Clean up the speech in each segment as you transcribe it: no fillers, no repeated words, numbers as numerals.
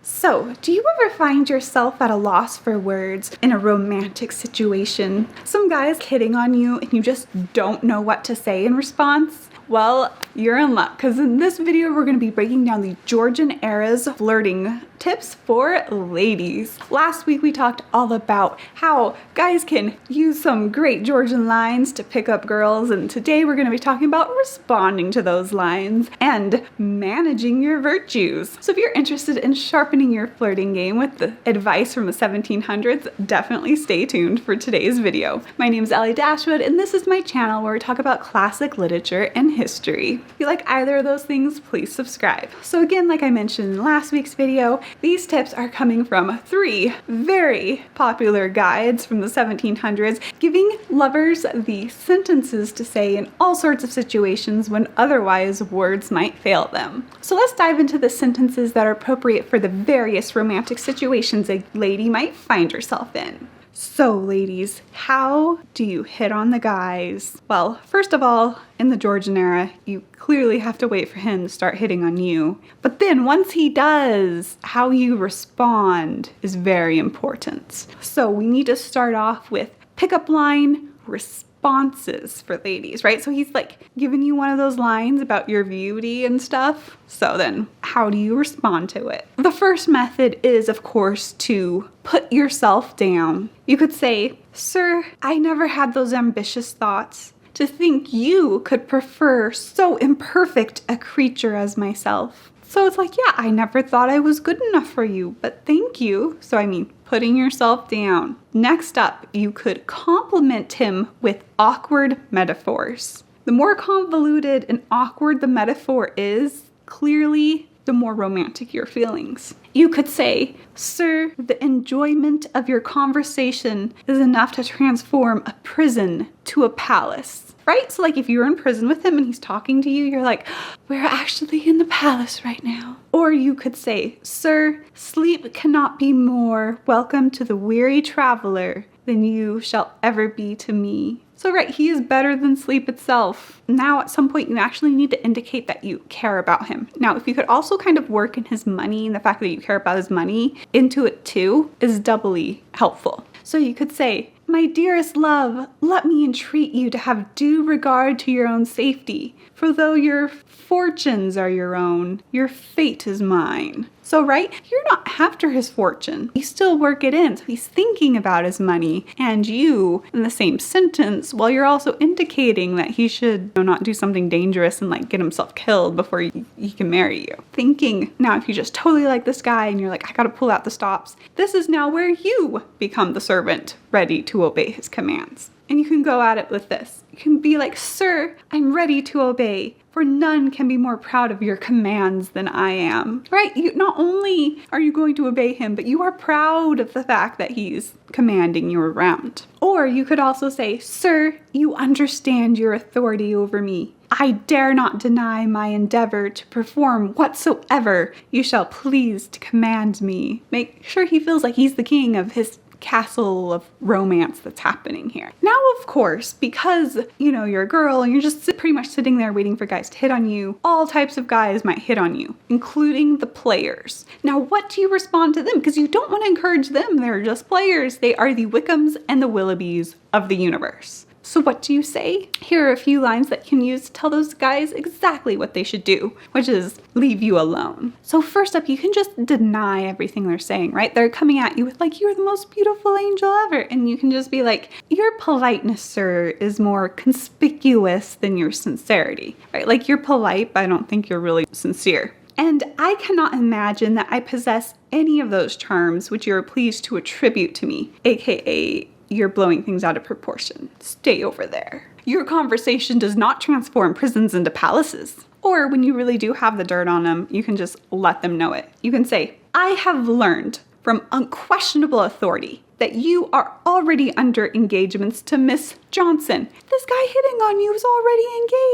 So, do you ever find yourself at a loss for words in a romantic situation? Some guy's hitting on you and you just don't know what to say in response? Well, you're in luck, because in this video we're going to be breaking down the Georgian era's flirting tips for ladies. Last week we talked all about how guys can use some great Georgian lines to pick up girls, and today we're going to be talking about responding to those lines and managing your virtues. So if you're interested in sharpening your flirting game with the advice from the 1700s, definitely stay tuned for today's video. My name is Ellie Dashwood, and this is my channel where we talk about classic literature and history. If you like either of those things, please subscribe. So again, like I mentioned in last week's video, these tips are coming from 3 very popular guides from the 1700s, giving lovers the sentences to say in all sorts of situations when otherwise words might fail them. So let's dive into the sentences that are appropriate for the various romantic situations a lady might find herself in. So ladies, how do you hit on the guys? Well, first of all, in the Georgian era, you clearly have to wait for him to start hitting on you. But then once he does, how you respond is very important. So we need to start off with pickup line responses for ladies, right? So he's like giving you one of those lines about your beauty and stuff. So then how do you respond to it? The first method is, of course, to put yourself down. You could say, "Sir, I never had those ambitious thoughts. To think you could prefer so imperfect a creature as myself." So it's like, yeah, I never thought I was good enough for you, but thank you. So I mean, putting yourself down. Next up, you could compliment him with awkward metaphors. The more convoluted and awkward the metaphor is, clearly, the more romantic your feelings. You could say, "Sir, the enjoyment of your conversation is enough to transform a prison to a palace." Right? So like if you're in prison with him and he's talking to you, you're like, "We're actually in the palace right now." Or you could say, "Sir, sleep cannot be more welcome to the weary traveler than you shall ever be to me." So right, he is better than sleep itself. Now at some point you actually need to indicate that you care about him. Now if you could also kind of work in his money and the fact that you care about his money into it too is doubly helpful. So you could say, "My dearest love, let me entreat you to have due regard to your own safety. For though your fortunes are your own, your fate is mine." So right, you're not after his fortune. You still work it in. So he's thinking about his money and you in the same sentence, while you're also indicating that he should not do something dangerous and like get himself killed before he can marry you. Thinking, now if you just totally like this guy and you're like, I gotta pull out the stops, this is now where you become the servant ready to obey his commands. And you can go at it with this. You can be like, "Sir, I'm ready to obey, for none can be more proud of your commands than I am." Right? You not only are you going to obey him, but you are proud of the fact that he's commanding you around. Or you could also say, "Sir, you understand your authority over me. I dare not deny my endeavor to perform whatsoever you shall please to command me." Make sure he feels like he's the king of his castle of romance that's happening here. Now, of course, because, you're a girl and you're just pretty much sitting there waiting for guys to hit on you, all types of guys might hit on you, including the players. Now, what do you respond to them? Because you don't want to encourage them. They're just players. They are the Wickhams and the Willoughbys of the universe. So what do you say? Here are a few lines that you can use to tell those guys exactly what they should do, which is leave you alone. So first up, you can just deny everything they're saying, right? They're coming at you with like, "You're the most beautiful angel ever." And you can just be like, "Your politeness, sir, is more conspicuous than your sincerity," right? Like you're polite, but I don't think you're really sincere. And I cannot imagine that I possess any of those charms which you are pleased to attribute to me, aka you're blowing things out of proportion. Stay over there. Your conversation does not transform prisons into palaces. Or when you really do have the dirt on them, you can just let them know it. You can say, "I have learned from unquestionable authority that you are already under engagements to Miss Johnson." This guy hitting on you is already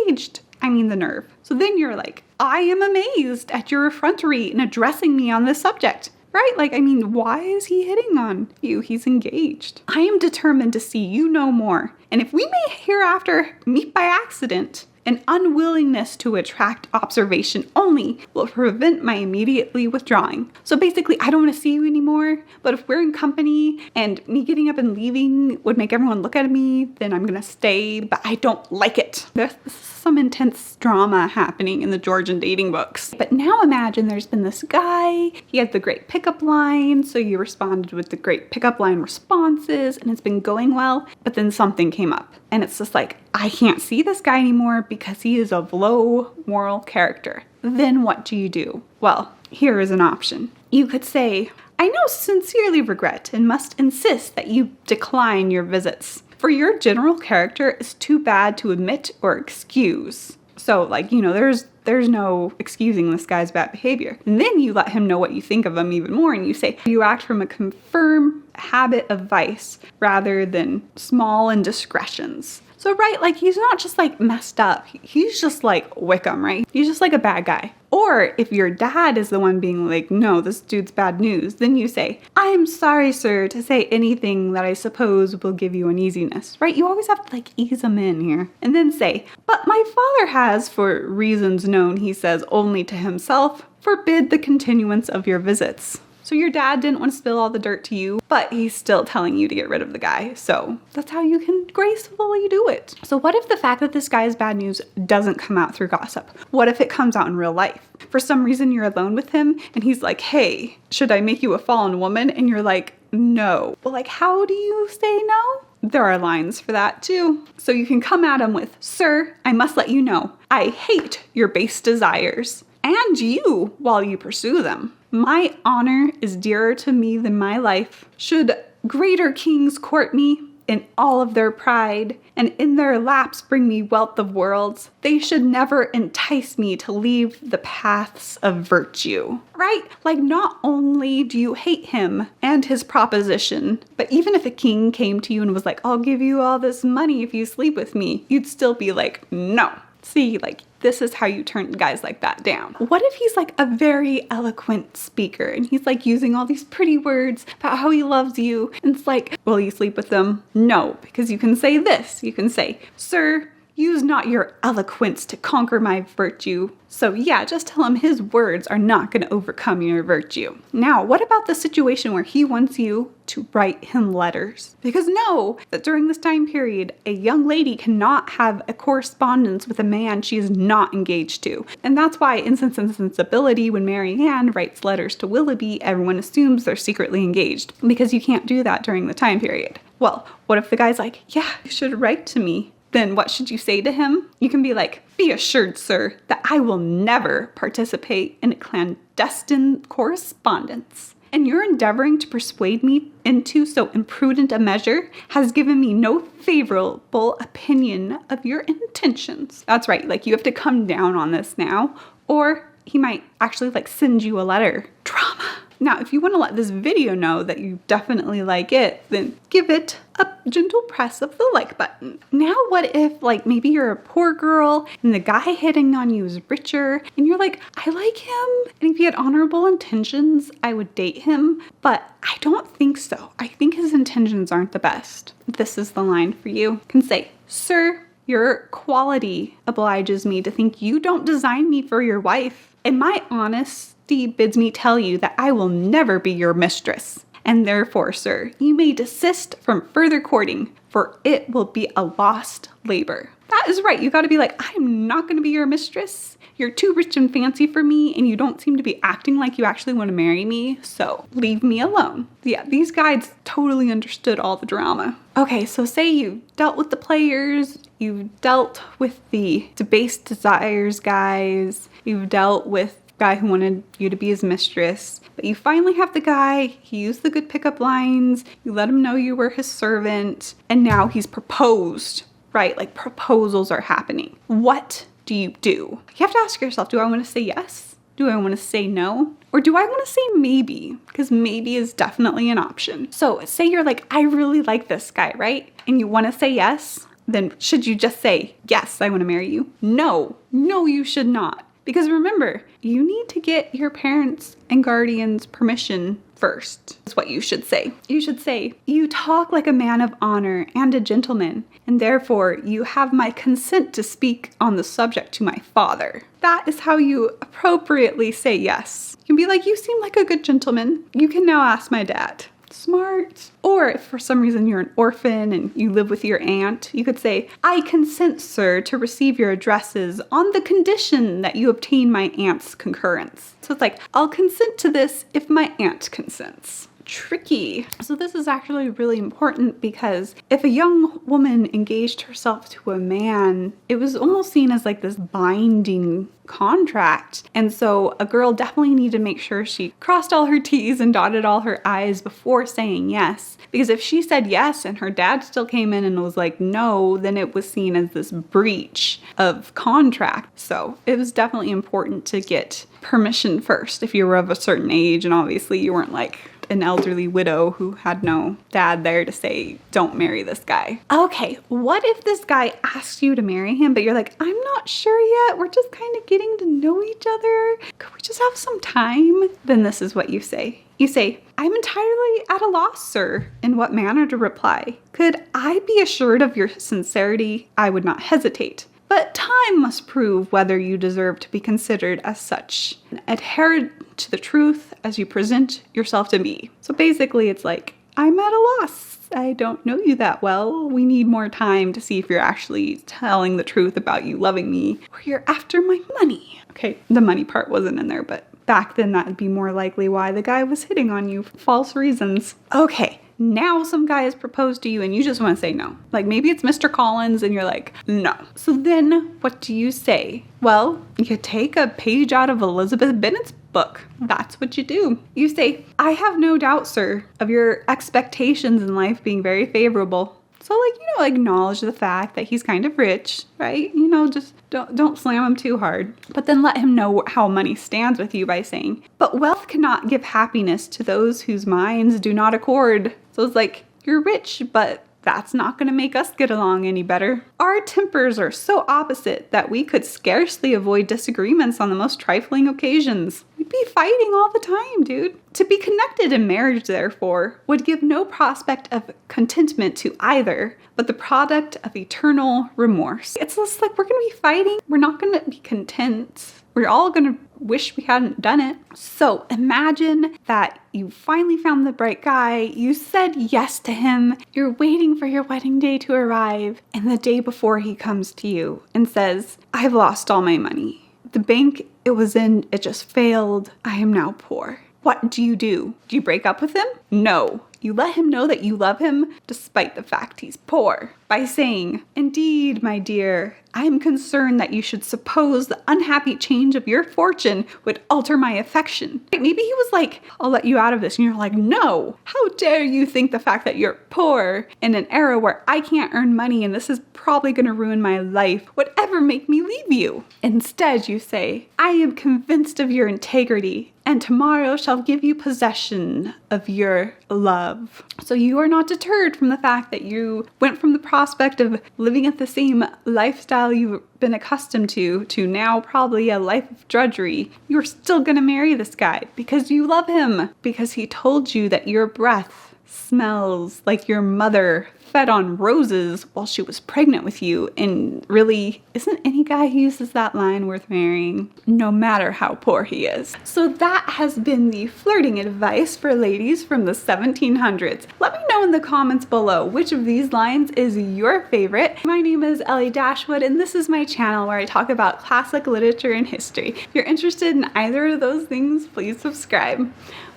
engaged. I mean, the nerve. So then you're like, "I am amazed at your effrontery in addressing me on this subject." Right? Like, I mean, why is he hitting on you? He's engaged. "I am determined to see you no more. And if we may hereafter meet by accident, An unwillingness to attract observation only will prevent my immediately withdrawing. So basically, I don't want to see you anymore, but if we're in company and me getting up and leaving would make everyone look at me, then I'm going to stay, but I don't like it. There's some intense drama happening in the Georgian dating books. But now imagine there's been this guy, he had the great pickup line, so you responded with the great pickup line responses, and it's been going well, but then something came up. And it's just like, I can't see this guy anymore because he is of low moral character. Then what do you do? Well, here is an option. You could say, I now sincerely regret and must insist that you decline your visits. For your general character is too bad to admit or excuse. So like, there's no excusing this guy's bad behavior. And then you let him know what you think of him even more, and you say, you act from a confirmed habit of vice rather than small indiscretions. So right, like he's not just like messed up, he's just like Wickham, right? He's just like a bad guy. Or if your dad is the one being like, no, this dude's bad news, then you say, I am sorry, sir, to say anything that I suppose will give you uneasiness, right? You always have to like ease them in here. And then say, but my father has, for reasons known, he says, only to himself, forbid the continuance of your visits. So your dad didn't want to spill all the dirt to you, but he's still telling you to get rid of the guy. So that's how you can gracefully do it. So what if the fact that this guy's bad news doesn't come out through gossip? What if it comes out in real life? For some reason you're alone with him and he's like, hey, should I make you a fallen woman? And you're like, no. Well, like, how do you say no? There are lines for that too. So you can come at him with, sir, I must let you know, I hate your base desires. And you while you pursue them. My honor is dearer to me than my life. Should greater kings court me in all of their pride, and in their laps bring me wealth of worlds, they should never entice me to leave the paths of virtue. Right? Like, not only do you hate him and his proposition, but even if a king came to you and was like, I'll give you all this money if you sleep with me, you'd still be like, no. See, like, this is how you turn guys like that down. What if he's like a very eloquent speaker and he's like using all these pretty words about how he loves you, and it's like, will you sleep with them? No, because you can say this. You can say, sir, use not your eloquence to conquer my virtue. So yeah, just tell him his words are not going to overcome your virtue. Now, what about the situation where he wants you to write him letters? Because know that during this time period, a young lady cannot have a correspondence with a man she is not engaged to. And that's why in Sense and Sensibility, when Marianne writes letters to Willoughby, everyone assumes they're secretly engaged, because you can't do that during the time period. Well, what if the guy's like, yeah, you should write to me? Then what should you say to him? You can be like, be assured, sir, that I will never participate in a clandestine correspondence. And your endeavoring to persuade me into so imprudent a measure has given me no favorable opinion of your intentions. That's right, like you have to come down on this now, or he might actually like send you a letter. Drama. Now, if you want to let this video know that you definitely like it, then give it a gentle press of the like button. Now, what if like maybe you're a poor girl and the guy hitting on you is richer and you're like, I like him, and if he had honorable intentions, I would date him, but I don't think so. I think his intentions aren't the best. This is the line for you. You can say, sir, your quality obliges me to think you don't design me for your wife, and my honesty bids me tell you that I will never be your mistress. And therefore, sir, you may desist from further courting, for it will be a lost labor. That is right. You got to be like, I'm not going to be your mistress. You're too rich and fancy for me, and you don't seem to be acting like you actually want to marry me, so leave me alone. Yeah, these guys totally understood all the drama. Okay, so say you dealt with the players, you've dealt with the debased desires guys, you've dealt with guy who wanted you to be his mistress, but you finally have the guy, he used the good pickup lines, you let him know you were his servant, and now he's proposed, right? Like proposals are happening. What do? You have to ask yourself, do I want to say yes? Do I want to say no? Or do I want to say maybe? Because maybe is definitely an option. So say you're like, I really like this guy, right? And you want to say yes, then should you just say, yes, I want to marry you? No, you should not. Because remember, you need to get your parents' and guardians' permission first, is what you should say. You should say, you talk like a man of honor and a gentleman, and therefore you have my consent to speak on the subject to my father. That is how you appropriately say yes. You can be like, you seem like a good gentleman. You can now ask my dad. Smart. Or if for some reason you're an orphan and you live with your aunt, you could say, I consent, sir, to receive your addresses on the condition that you obtain my aunt's concurrence. So it's like, I'll consent to this if my aunt consents. Tricky. So this is actually really important because if a young woman engaged herself to a man, it was almost seen as like this binding contract. And so a girl definitely needed to make sure she crossed all her T's and dotted all her I's before saying yes. Because if she said yes and her dad still came in and was like no, then it was seen as this breach of contract. So it was definitely important to get permission first if you were of a certain age, and obviously you weren't like an elderly widow who had no dad there to say, don't marry this guy. Okay, what if this guy asks you to marry him, but you're like, I'm not sure yet. We're just kind of getting to know each other. Could we just have some time? Then this is what you say. You say, I'm entirely at a loss, sir, in what manner to reply. Could I be assured of your sincerity? I would not hesitate. But time must prove whether you deserve to be considered as such. Adhere to the truth as you present yourself to me. So basically it's like, I'm at a loss. I don't know you that well. We need more time to see if you're actually telling the truth about you loving me or you're after my money. Okay, the money part wasn't in there, but back then that would be more likely why the guy was hitting on you for false reasons. Okay. Now some guy has proposed to you and you just want to say no. Like maybe it's Mr. Collins and you're like, no. So then what do you say? Well, you take a page out of Elizabeth Bennet's book. That's what you do. You say, I have no doubt, sir, of your expectations in life being very favorable. So like, acknowledge the fact that he's kind of rich, right? Just don't slam him too hard. But then let him know how money stands with you by saying, but wealth cannot give happiness to those whose minds do not accord. So it's like, you're rich, but that's not going to make us get along any better. Our tempers are so opposite that we could scarcely avoid disagreements on the most trifling occasions. We'd be fighting all the time, dude. To be connected in marriage, therefore, would give no prospect of contentment to either, but the product of eternal remorse. It's just like, we're going to be fighting. We're not going to be content. We're all going to wish we hadn't done it. So imagine that you finally found the right guy. You said yes to him. You're waiting for your wedding day to arrive. And the day before he comes to you and says, I've lost all my money. The bank it was in, it just failed. I am now poor. What do? Do you break up with him? No. You let him know that you love him despite the fact he's poor by saying, indeed, my dear, I am concerned that you should suppose the unhappy change of your fortune would alter my affection. Maybe he was like, I'll let you out of this. And you're like, no, how dare you think the fact that you're poor in an era where I can't earn money and this is probably going to ruin my life would ever make me leave you. Instead, you say, I am convinced of your integrity and tomorrow shall give you possession of your love. So you are not deterred from the fact that you went from the prospect of living at the same lifestyle you've been accustomed to now probably a life of drudgery. You're still gonna marry this guy because you love him, because he told you that your breath smells like your mother fed on roses while she was pregnant with you, and really, isn't any guy who uses that line worth marrying, no matter how poor he is? So that has been the flirting advice for ladies from the 1700s. Let me know in the comments below which of these lines is your favorite. My name is Ellie Dashwood, and this is my channel where I talk about classic literature and history. If you're interested in either of those things, please subscribe.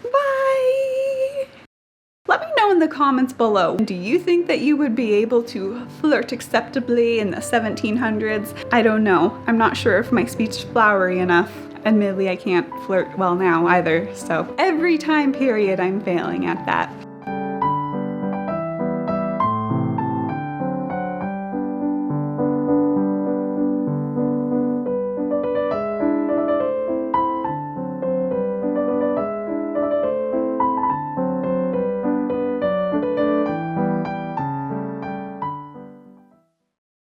Bye! Let me know in the comments below, do you think that you would be able to flirt acceptably in the 1700s? I don't know. I'm not sure if my speech is flowery enough. Admittedly, I can't flirt well now either, so every time period I'm failing at that.